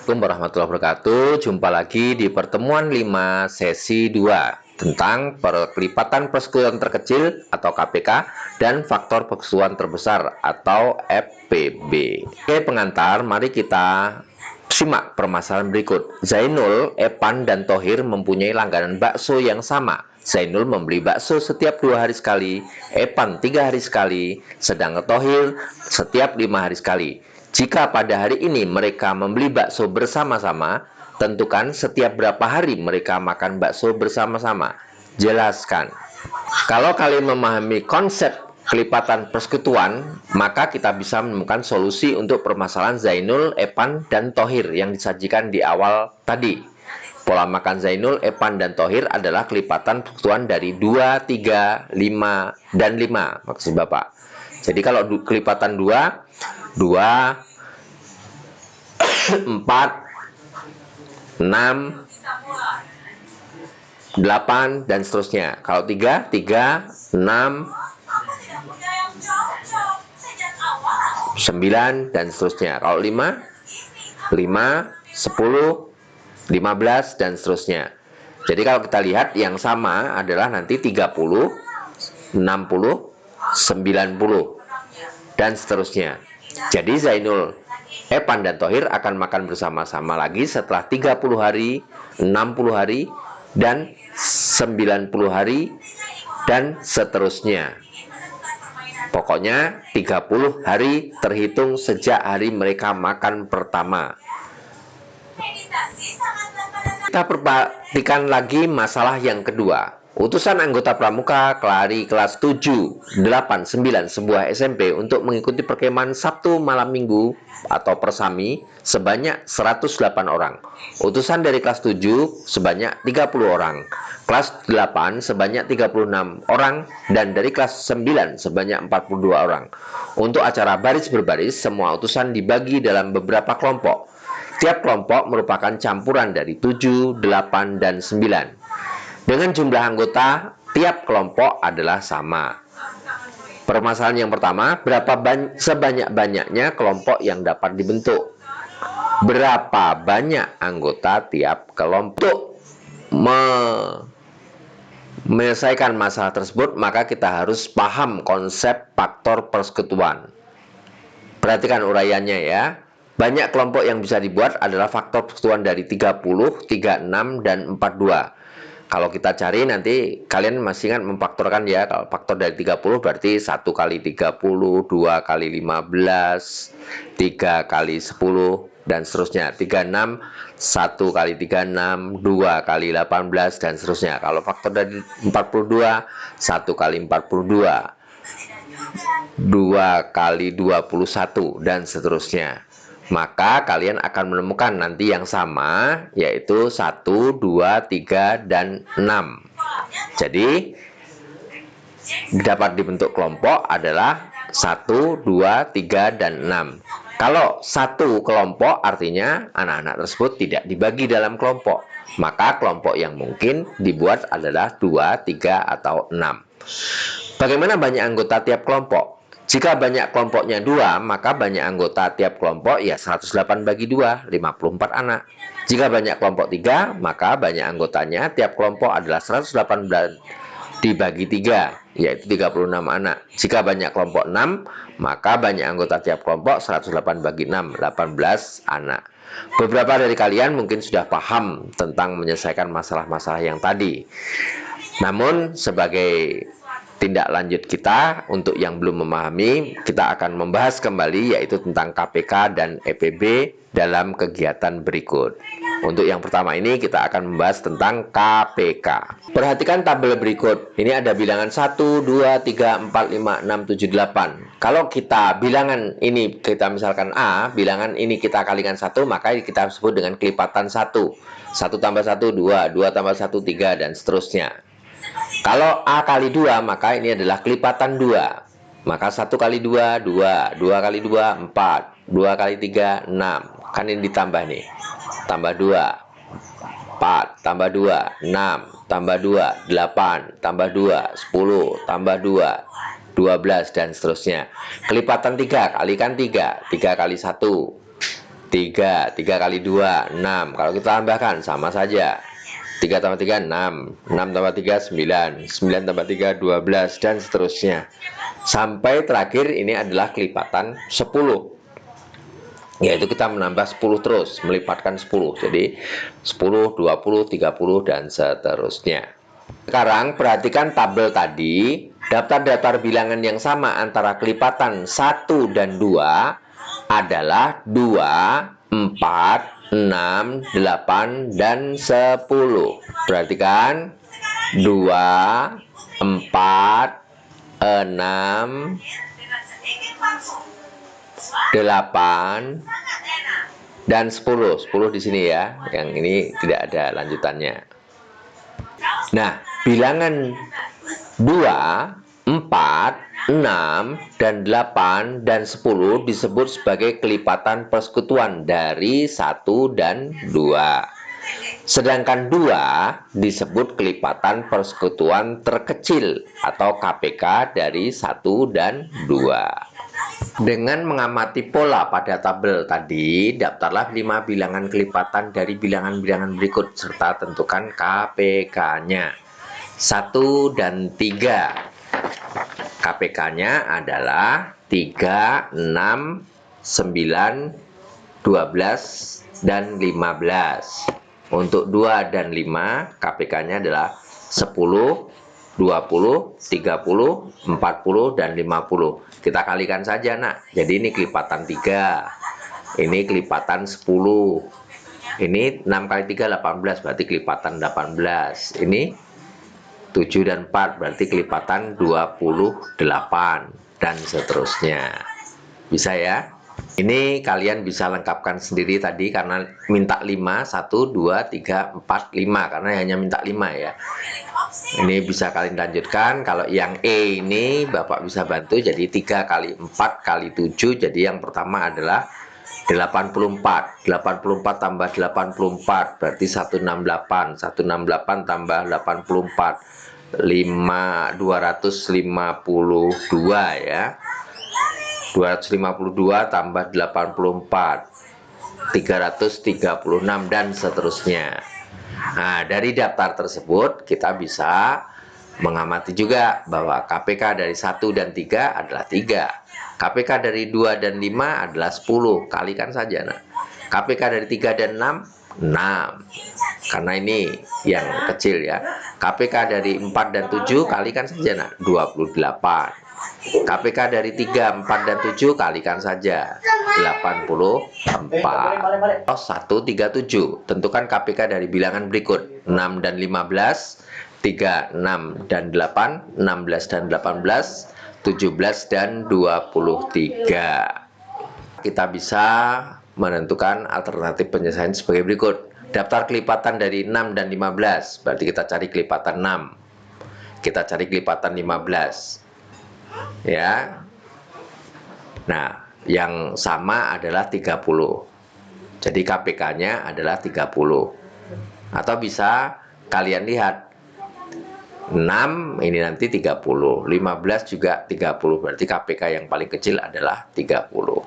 Assalamualaikum warahmatullahi wabarakatuh. Jumpa lagi di pertemuan 5 sesi 2 tentang kelipatan persekutuan terkecil atau KPK dan faktor persekutuan terbesar atau FPB. Oke, pengantar, mari kita simak permasalahan berikut. Zainul, Epan, dan Thohir mempunyai langganan bakso yang sama. Zainul membeli bakso setiap 2 hari sekali, Epan 3 hari sekali, sedangkan Thohir setiap 5 hari sekali. Jika pada hari ini mereka membeli bakso bersama-sama, tentukan setiap berapa hari mereka makan bakso bersama-sama. Jelaskan. Kalau kalian memahami konsep kelipatan persekutuan, maka kita bisa menemukan solusi untuk permasalahan Zainul, Epan, dan Thohir yang disajikan di awal tadi. Pola makan Zainul, Epan, dan Thohir adalah kelipatan persekutuan dari 2, 3, 5, dan 5. Maksud Bapak. Jadi kalau kelipatan 2, 4, 6, 8, dan seterusnya. Kalau 3, 6, 9, dan seterusnya. Kalau 5, 10, 15, dan seterusnya. Jadi kalau kita lihat yang sama adalah nanti 30, 60, 90, dan seterusnya. Jadi Zainul, Epan, dan Thohir akan makan bersama-sama lagi setelah 30 hari, 60 hari, dan 90 hari, dan seterusnya. Pokoknya 30 hari terhitung sejak hari mereka makan pertama. Kita perhatikan lagi masalah yang kedua. Utusan anggota pramuka kelari kelas 7, 8, 9 sebuah SMP untuk mengikuti perkemahan Sabtu malam Minggu atau persami sebanyak 108 orang. Utusan dari kelas 7 sebanyak 30 orang, kelas 8 sebanyak 36 orang, dan dari kelas 9 sebanyak 42 orang. Untuk acara baris berbaris, semua utusan dibagi dalam beberapa kelompok. Tiap kelompok merupakan campuran dari 7, 8, dan 9. Dengan jumlah anggota, tiap kelompok adalah sama. Permasalahan yang pertama, sebanyak-banyaknya kelompok yang dapat dibentuk? Berapa banyak anggota tiap kelompok? Menyelesaikan masalah tersebut, maka kita harus paham konsep faktor persekutuan. Perhatikan uraiannya ya. Banyak kelompok yang bisa dibuat adalah faktor persekutuan dari 30, 36, dan 42. Kalau kita cari nanti kalian masih ingat memfaktorkan ya. Kalau faktor dari 30 berarti 1 kali 30, 2 kali 15, 3 kali 10, dan seterusnya. 36, 1 kali 36, 2 kali 18, dan seterusnya. Kalau faktor dari 42, 1 kali 42, 2 kali 21, dan seterusnya. Maka kalian akan menemukan nanti yang sama, yaitu 1, 2, 3, dan 6. Jadi dapat dibentuk kelompok adalah 1, 2, 3, dan 6. Kalau satu kelompok artinya anak-anak tersebut tidak dibagi dalam kelompok. Maka kelompok yang mungkin dibuat adalah 2, 3, atau 6. Bagaimana banyak anggota tiap kelompok? Jika banyak kelompoknya 2, maka banyak anggota tiap kelompok ya 108 bagi 2, 54 anak. Jika banyak kelompok 3, maka banyak anggotanya tiap kelompok adalah 118 dibagi 3, yaitu 36 anak. Jika banyak kelompok 6, maka banyak anggota tiap kelompok 108 bagi 6, 18 anak. Beberapa dari kalian mungkin sudah paham tentang menyelesaikan masalah-masalah yang tadi. Namun sebagai tindak lanjut kita, untuk yang belum memahami, kita akan membahas kembali yaitu tentang KPK dan EPB dalam kegiatan berikut. Untuk yang pertama ini kita akan membahas tentang KPK. Perhatikan tabel berikut. Ini ada bilangan 1, 2, 3, 4, 5, 6, 7, 8. Kalau kita bilangan ini kita misalkan A, bilangan ini kita kalikan 1, maka kita sebut dengan kelipatan 1. 1 tambah 1, 2, 2 tambah 1, 3, dan seterusnya. Kalau A kali 2, maka ini adalah kelipatan 2. Maka 1 kali 2, 2. 2 kali 2, 4. 2 kali 3, 6. Kan ini ditambah nih. Tambah 2, 4. Tambah 2, 6. Tambah 2, 8. Tambah 2, 10. Tambah 2, 12, dan seterusnya. Kelipatan 3, kalikan 3. 3 kali 1, 3 kali 2 6. Kalau kita tambahkan sama saja, 3 tambah 3 6, 6 tambah 3 9, 9 tambah 3 12, dan seterusnya sampai terakhir ini adalah kelipatan 10, yaitu kita menambah 10 terus, melipatkan 10. Jadi 10, 20, 30, dan seterusnya. Sekarang perhatikan tabel tadi. Daftar-daftar bilangan yang sama antara kelipatan 1 dan 2 adalah 2, 4, 6, 8, dan 10. Perhatikan, 2, 4, 6, 8, dan 10. 10 di sini ya. Yang ini tidak ada lanjutannya. Nah, bilangan 2, 4, 6, dan 8, dan 10 disebut sebagai kelipatan persekutuan dari 1 dan 2. Sedangkan 2 disebut kelipatan persekutuan terkecil atau KPK dari 1 dan 2. Dengan mengamati pola pada tabel tadi, daftarlah 5 bilangan kelipatan dari bilangan-bilangan berikut serta tentukan KPK-nya. 1 dan 3. KPK-nya adalah 3, 6, 9, 12, dan 15. Untuk 2 dan 5, KPK-nya adalah 10, 20, 30, 40, dan 50. Kita kalikan saja, nak. Jadi ini kelipatan 3. Ini kelipatan 10. Ini 6 kali 3, 18. Berarti kelipatan 18. Ini 7 dan 4 berarti kelipatan 28, dan seterusnya. Bisa ya? Ini kalian bisa lengkapkan sendiri tadi karena minta 5, 1, 2, 3, 4, 5, karena hanya minta 5 ya. Ini bisa kalian lanjutkan. Kalau yang E ini Bapak bisa bantu, jadi 3 kali 4 kali 7. Jadi yang pertama adalah 84. 84 tambah 84 berarti 168. 168 tambah 84, 252 ya. 252 tambah 84, 336, dan seterusnya. Nah, dari daftar tersebut kita bisa mengamati juga bahwa KPK dari 1 dan 3 adalah 3. KPK dari 2 dan 5 adalah 10. Kalikan saja. Nah, KPK dari 3 dan 6, 6. Karena ini yang kecil ya. KPK dari 4 dan 7 kalikan saja, nah, 28. KPK dari 3, 4, dan 7 kalikan saja, 84. 137. Tentukan KPK dari bilangan berikut, 6 dan 15, 3, 6, dan 8, 16 dan 18, 17 dan 23. Kita bisa menentukan alternatif penyelesaian sebagai berikut. Daftar kelipatan dari 6 dan 15, berarti kita cari kelipatan 6. Kita cari kelipatan 15. Ya. Nah, yang sama adalah 30. Jadi KPK-nya adalah 30. Atau bisa kalian lihat 6 ini nanti 30, 15 juga 30, berarti KPK yang paling kecil adalah 30.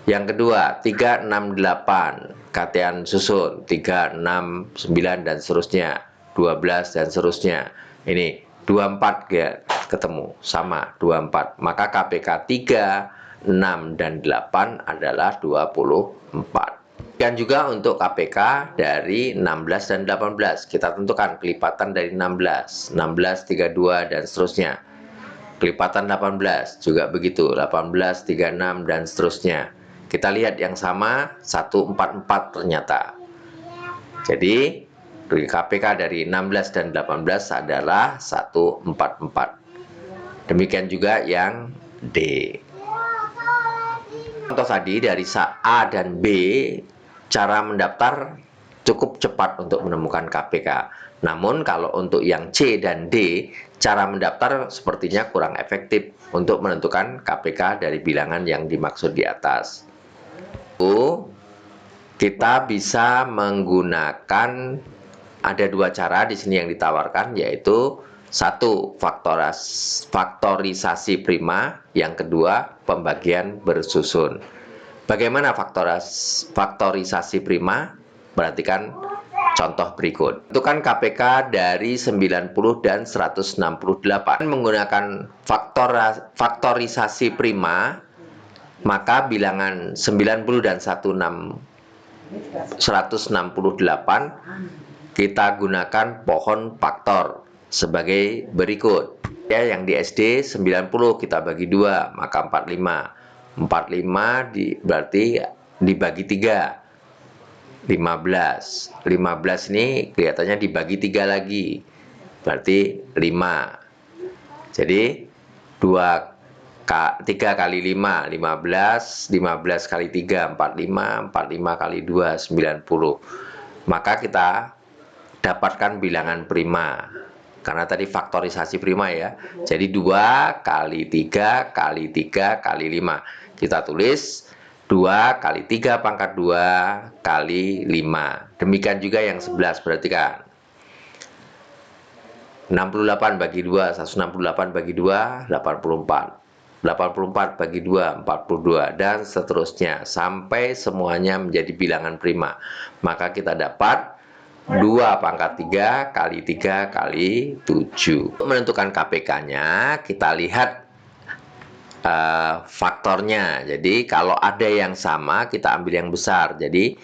Yang kedua, 3, 6, 8. Katean susun 3, 6, 9, dan seterusnya, 12, dan seterusnya. Ini 24 ya, ketemu sama 24. Maka KPK 3, 6, dan 8 adalah 24. Dan juga untuk KPK dari 16 dan 18. Kita tentukan kelipatan dari 16, 16, 32, dan seterusnya. Kelipatan 18 juga begitu, 18, 36, dan seterusnya. Kita lihat yang sama 144 ternyata. Jadi KPK dari 16 dan 18 adalah 144. Demikian juga yang D. Contoh tadi dari A dan B, cara mendaftar cukup cepat untuk menemukan KPK. Namun kalau untuk yang C dan D, cara mendaftar sepertinya kurang efektif untuk menentukan KPK dari bilangan yang dimaksud di atas. Kita bisa menggunakan, ada 2 cara di sini yang ditawarkan, yaitu 1, faktorisasi prima, yang kedua pembagian bersusun. Bagaimana faktorisasi prima? Perhatikan contoh berikut. Tentukan KPK dari 90 dan 168. Menggunakan faktorisasi prima, maka bilangan 90 dan 168 kita gunakan pohon faktor sebagai berikut. Ya, yang di SD 90 kita bagi 2, maka 45. 45 berarti dibagi 3. 15 ini kelihatannya dibagi 3 lagi, berarti 5. Jadi 3 kali 5 15 kali 3 45 kali 2 90. Maka kita dapatkan bilangan prima karena tadi faktorisasi prima ya. Jadi 2 kali 3 kali 3 kali 5. Kita tulis 2 kali 3 pangkat 2 kali 5. Demikian juga yang 11, perhatikan. 68 bagi 2, 168 bagi 2, 84. 84 bagi 2, 42, dan seterusnya. Sampai semuanya menjadi bilangan prima. Maka kita dapat 2 pangkat 3 kali 3 kali 7. Untuk menentukan KPK-nya, kita lihat faktornya. Jadi kalau ada yang sama, kita ambil yang besar. Jadi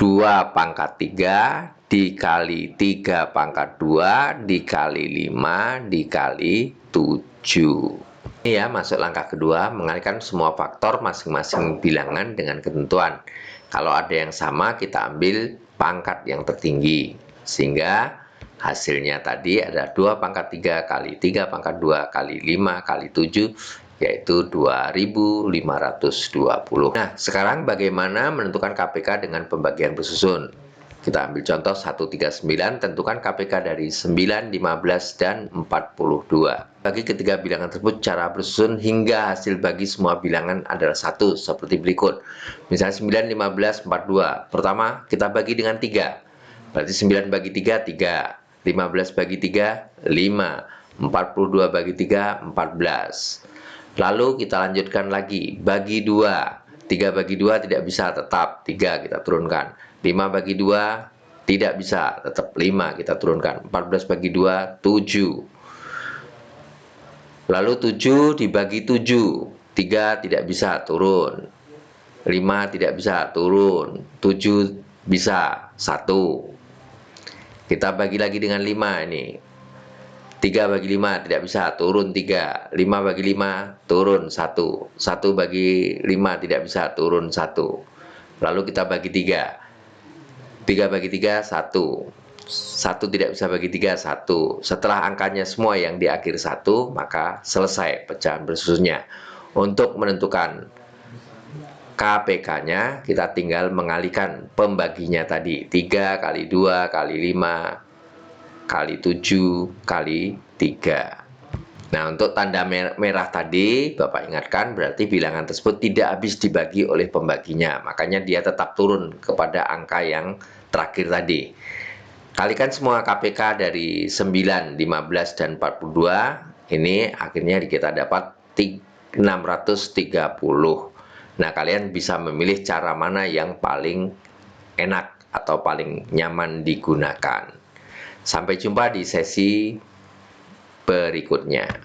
2 pangkat 3 dikali 3 pangkat 2 dikali 5 dikali 7. Ini ya, masuk langkah kedua, mengalihkan semua faktor masing-masing bilangan dengan ketentuan. Kalau ada yang sama, kita ambil pangkat yang tertinggi. Sehingga hasilnya tadi ada 2 pangkat 3 kali 3 pangkat 2 kali 5 kali 7, yaitu 2520. Nah, sekarang bagaimana menentukan KPK dengan pembagian bersusun? Kita ambil contoh 139, tentukan KPK dari 9, 15, dan 42. Bagi ketiga bilangan tersebut cara bersusun hingga hasil bagi semua bilangan adalah 1, seperti berikut. Misalnya 9, 15, 42. Pertama, kita bagi dengan 3. Berarti 9 bagi 3, 3. 15 bagi 3, 5. 42 bagi 3, 14. Lalu kita lanjutkan lagi, bagi 2. 3 bagi 2 tidak bisa, tetap 3 kita turunkan. 5 bagi 2 tidak bisa, tetap 5 kita turunkan. 14 bagi 2, 7. Lalu 7 dibagi 7, 3 tidak bisa, turun. 5 tidak bisa, turun. 7 bisa, 1. Kita bagi lagi dengan 5 ini. 3 bagi 5 tidak bisa, turun 3. 5 bagi 5, turun 1. 1 bagi 5 tidak bisa, turun 1. Lalu kita bagi 3. 3 bagi 3, 1. 1 tidak bisa bagi 3, 1. Setelah angkanya semua yang di akhir 1, maka selesai pecahan bersusunnya. Untuk menentukan KPK-nya, kita tinggal mengalihkan pembaginya tadi. 3 kali 2 kali 5 kali 7 kali 3. Nah, untuk tanda merah tadi, Bapak ingatkan berarti bilangan tersebut tidak habis dibagi oleh pembaginya. Makanya dia tetap turun kepada angka yang terakhir tadi. Kalikan semua KPK dari 9, 15, dan 42. Ini akhirnya kita dapat 630. Nah, kalian bisa memilih cara mana yang paling enak atau paling nyaman digunakan. Sampai jumpa di sesi berikutnya.